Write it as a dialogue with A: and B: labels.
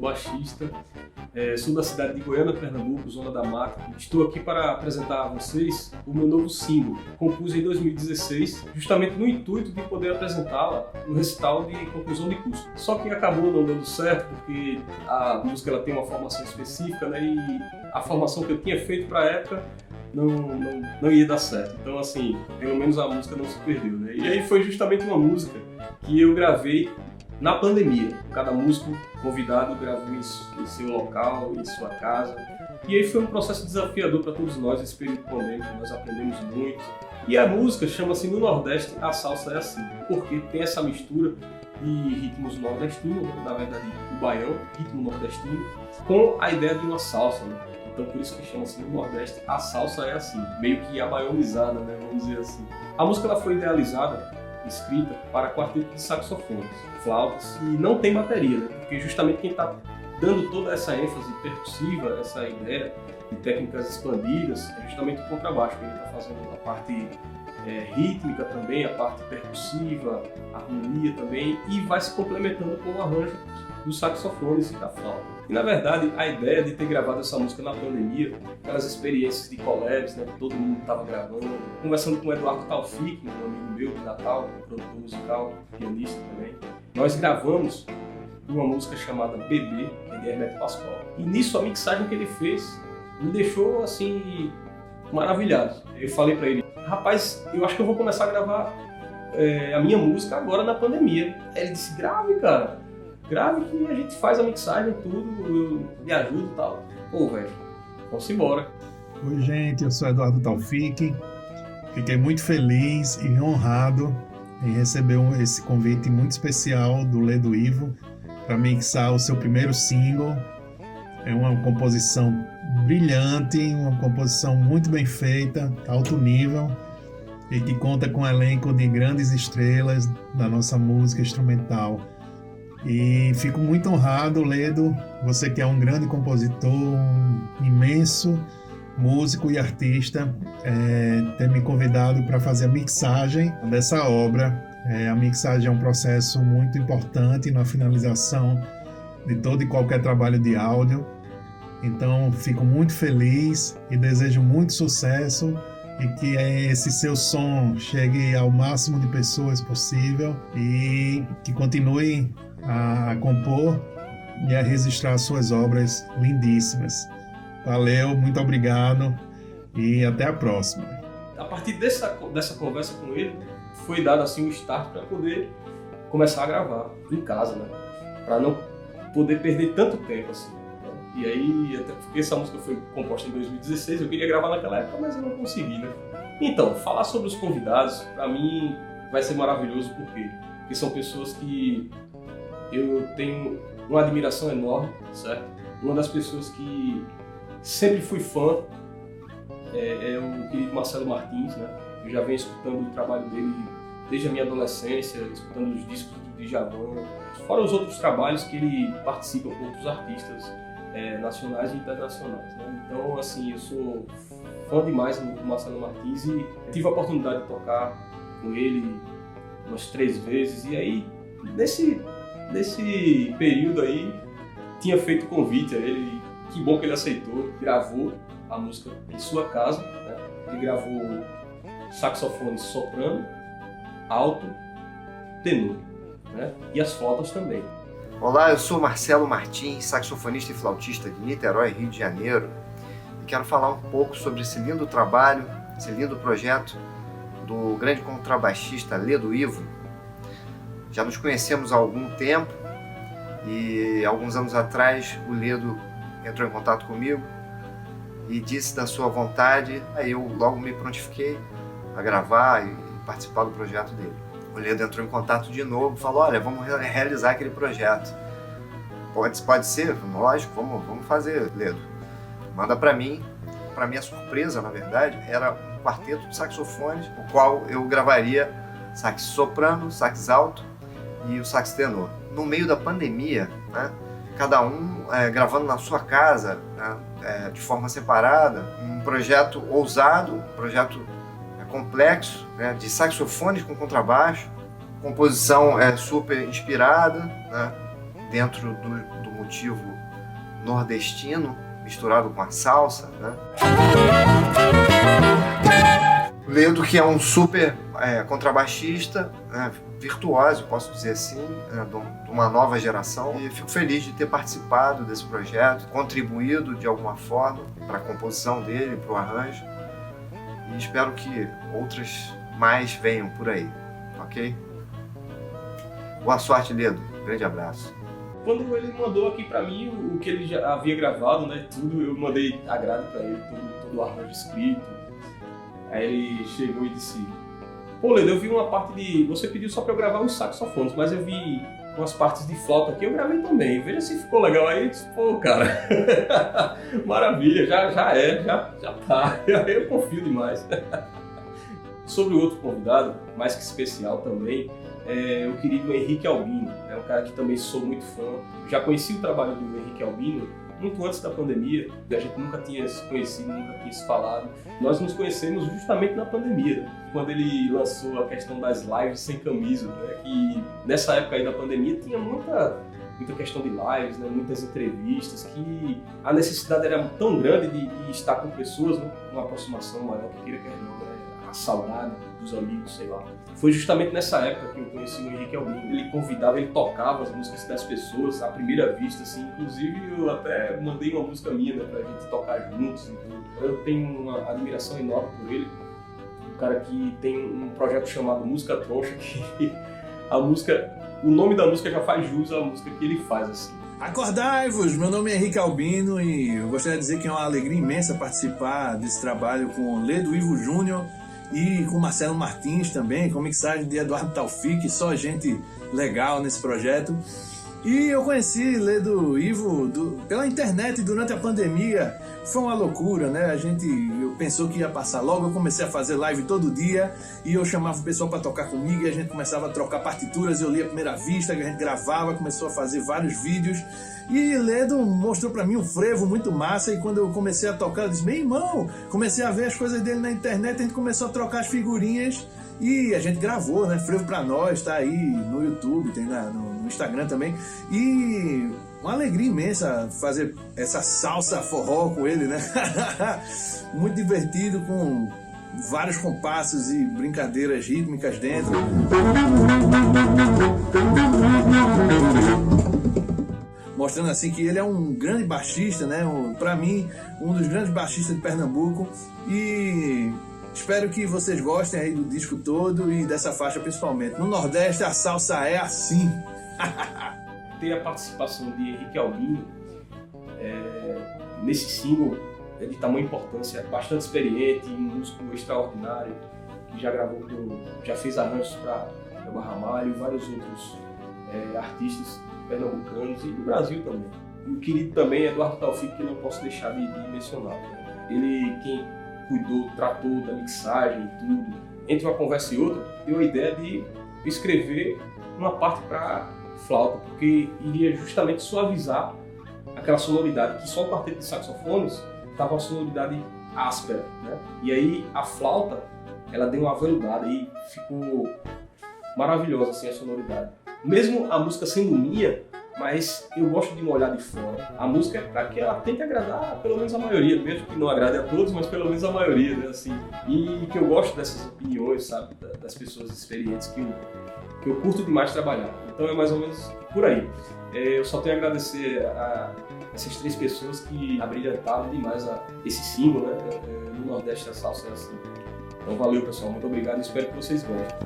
A: baixista, sou da cidade de Goiânia, Pernambuco, Zona da Mata. Estou aqui para apresentar a vocês o meu novo single, compus em 2016, justamente no intuito de poder apresentá-la no recital de conclusão de curso. Só que acabou não dando certo porque a música ela tem uma formação específica, né, e a formação que eu tinha feito para a época não ia dar certo. Então, assim, pelo menos a música não se perdeu, né? E aí foi justamente uma música que eu gravei na pandemia. Cada músico convidado gravou em seu local, em sua casa. E aí foi um processo desafiador para todos nós, esse período pandêmico. Nós aprendemos muito. E a música chama-se No Nordeste, a Salsa é Assim, porque tem essa mistura de ritmos nordestinos, na verdade o baião, ritmo nordestino, com a ideia de uma salsa, né? Então por isso que chama-se No Nordeste, a Salsa é Assim, meio que abaianizada, né? Vamos dizer assim. A música ela foi idealizada, escrita para quarteto de saxofones, flautas, e não tem bateria, né? Porque justamente quem está dando toda essa ênfase percussiva, essa ideia de técnicas expandidas, é justamente o contrabaixo, que ele está fazendo a parte rítmica também, a parte percussiva, a harmonia também, e vai se complementando com o arranjo dos saxofones e da flauta. E na verdade, a ideia de ter gravado essa música na pandemia, aquelas experiências de collabs, né, que todo mundo estava gravando, conversando com o Eduardo Taufik, um amigo meu de Natal, produtor musical, pianista também, nós gravamos uma música chamada Bebê, que é de Hermeto Pascoal. E nisso a mixagem que ele fez me deixou assim maravilhado. Eu falei para ele, rapaz, eu acho que eu vou começar a gravar a minha música agora na pandemia. Aí ele disse, grave, cara. Grave que a gente faz a mixagem, tudo, eu me ajudo e tal. Pô, velho, vamos embora.
B: Oi, gente, eu sou Eduardo Taufik. Fiquei muito feliz e honrado em receber esse convite muito especial do Lê do Ivo para mixar o seu primeiro single. É uma composição brilhante, uma composição muito bem feita, alto nível, e que conta com um elenco de grandes estrelas da nossa música instrumental. E fico muito honrado, Ledo, você que é um grande compositor, um imenso músico e artista, ter me convidado para fazer a mixagem dessa obra. A mixagem é um processo muito importante na finalização de todo e qualquer trabalho de áudio. Então, fico muito feliz e desejo muito sucesso e que esse seu som chegue ao máximo de pessoas possível e que continue a compor e a registrar suas obras lindíssimas. Valeu, muito obrigado e até a próxima.
A: A partir dessa conversa com ele, foi dado assim um start para poder começar a gravar em casa, né? Para não poder perder tanto tempo assim. E aí, até porque essa música foi composta em 2016, eu queria gravar naquela época, mas eu não consegui, né? Então, falar sobre os convidados, para mim, vai ser maravilhoso, por quê? Porque são pessoas que eu tenho uma admiração enorme, certo? Uma das pessoas que sempre fui fã é o querido Marcelo Martins, né? Eu já venho escutando o trabalho dele desde a minha adolescência, escutando os discos do Djavan, fora os outros trabalhos que ele participa com outros artistas nacionais e internacionais, né? Então, assim, eu sou fã demais do Marcelo Martins e tive a oportunidade de tocar com ele umas 3 vezes. E aí, nesse período aí, tinha feito convite a ele, que bom que ele aceitou, gravou a música em sua casa, né? Ele gravou saxofone soprano, alto, tenor, né? E as flautas também.
C: Olá, eu sou Marcelo Martins, saxofonista e flautista de Niterói, Rio de Janeiro, e quero falar um pouco sobre esse lindo trabalho, esse lindo projeto do grande contrabaixista Lê do Ivo. Já nos conhecemos há algum tempo e alguns anos atrás o Ledo entrou em contato comigo e disse da sua vontade, aí eu logo me prontifiquei a gravar e participar do projeto dele. O Ledo entrou em contato de novo, falou, olha, vamos realizar aquele projeto. Pode ser? Lógico, vamos fazer, Ledo. Manda para mim. Para minha surpresa, na verdade, era um quarteto de saxofones, o qual eu gravaria sax soprano, sax alto e o sax tenor. No meio da pandemia, né, cada um gravando na sua casa, né, de forma separada, um projeto ousado, um projeto complexo, né, de saxofones com contrabaixo, composição super inspirada, né, dentro do motivo nordestino misturado com a salsa, né? Ledo, que é um super contrabaixista, né, virtuoso, posso dizer assim, de uma nova geração. E fico feliz de ter participado desse projeto, contribuído de alguma forma para a composição dele, para o arranjo. E espero que outras mais venham por aí, ok? Boa sorte, Ledo. Grande abraço.
A: Quando ele mandou aqui pra mim o que ele já havia gravado, né, tudo, eu mandei a grade pra ele, todo o arranjo escrito. Aí ele chegou e disse: pô, Ledo, eu vi uma parte de... Você pediu só pra eu gravar os saxofones, mas eu vi umas partes de flauta aqui, eu gravei também. Veja se ficou legal. Aí eu disse: pô, cara, maravilha, já tá. Aí eu confio demais. Sobre o outro convidado, mais que especial também, é o querido Henrique Albino. É um cara que também sou muito fã. Já conheci o trabalho do Henrique Albino muito antes da pandemia. A gente nunca tinha se conhecido, nunca tinha se falado. Nós nos conhecemos justamente na pandemia, quando ele lançou a questão das lives sem camisa, né? Que nessa época aí da pandemia tinha muita questão de lives, né? Muitas entrevistas, que a necessidade era tão grande de estar com pessoas, né? Uma aproximação maior, que queira não, né? A saudade dos amigos, sei lá. Foi justamente nessa época que eu conheci o Henrique Albino. Ele convidava, ele tocava as músicas das pessoas à primeira vista, assim. Inclusive eu até mandei uma música minha, né, pra gente tocar juntos. Então, eu tenho uma admiração enorme por ele. Um cara que tem um projeto chamado Música Troncha, que o nome da música já faz jus à música que ele faz, assim.
D: Acordai-vos! Meu nome é Henrique Albino e eu gostaria de dizer que é uma alegria imensa participar desse trabalho com Ledo Ivo Júnior e com Marcelo Martins também, com mixagem de Eduardo Taufik, só gente legal nesse projeto. E eu conheci Ledo Ivo pela internet durante a pandemia. Foi uma loucura, né? Eu pensou que ia passar logo, eu comecei a fazer live todo dia e eu chamava o pessoal para tocar comigo e a gente começava a trocar partituras, eu lia a primeira vista, que a gente gravava, começou a fazer vários vídeos. E Ledo mostrou pra mim um frevo muito massa, e quando eu comecei a tocar, eu disse: meu irmão, comecei a ver as coisas dele na internet, a gente começou a trocar as figurinhas e a gente gravou, né? Frevo pra nós, tá aí no YouTube, tem no Instagram também. E uma alegria imensa fazer essa salsa forró com ele, né? Muito divertido, com vários compassos e brincadeiras rítmicas dentro. Mostrando assim que ele é um grande baixista, né? Para mim, um dos grandes baixistas de Pernambuco. E espero que vocês gostem aí do disco todo e dessa faixa principalmente. No Nordeste a salsa é assim.
A: Ter a participação de Henrique Albino nesse single é de tamanha importância, bastante experiente, um músico extraordinário, que já fez arranjos para Elba Ramalho e vários outros artistas pernambucanos e do Brasil também. E o querido também Eduardo Taufik, que não posso deixar de mencionar. Né? Ele, quem cuidou, tratou da mixagem e tudo, entre uma conversa e outra, deu a ideia de escrever uma parte para flauta, porque iria justamente suavizar aquela sonoridade que só o quarteto de saxofones estava uma sonoridade áspera, né? E aí a flauta, ela deu uma aveludada e ficou maravilhosa assim a sonoridade. Mesmo a música sendo minha, mas eu gosto de me olhar de fora. A música é para que ela tente agradar pelo menos a maioria, mesmo que não agrade a todos, mas pelo menos a maioria, né? Assim, e que eu gosto dessas opiniões, sabe, das pessoas experientes que eu curto demais trabalhar. Então é mais ou menos por aí. Eu só tenho a agradecer a essas três pessoas que abrilhantaram demais esse single, né? No Nordeste a salsa é assim. Então valeu, pessoal, muito obrigado e espero que vocês gostem.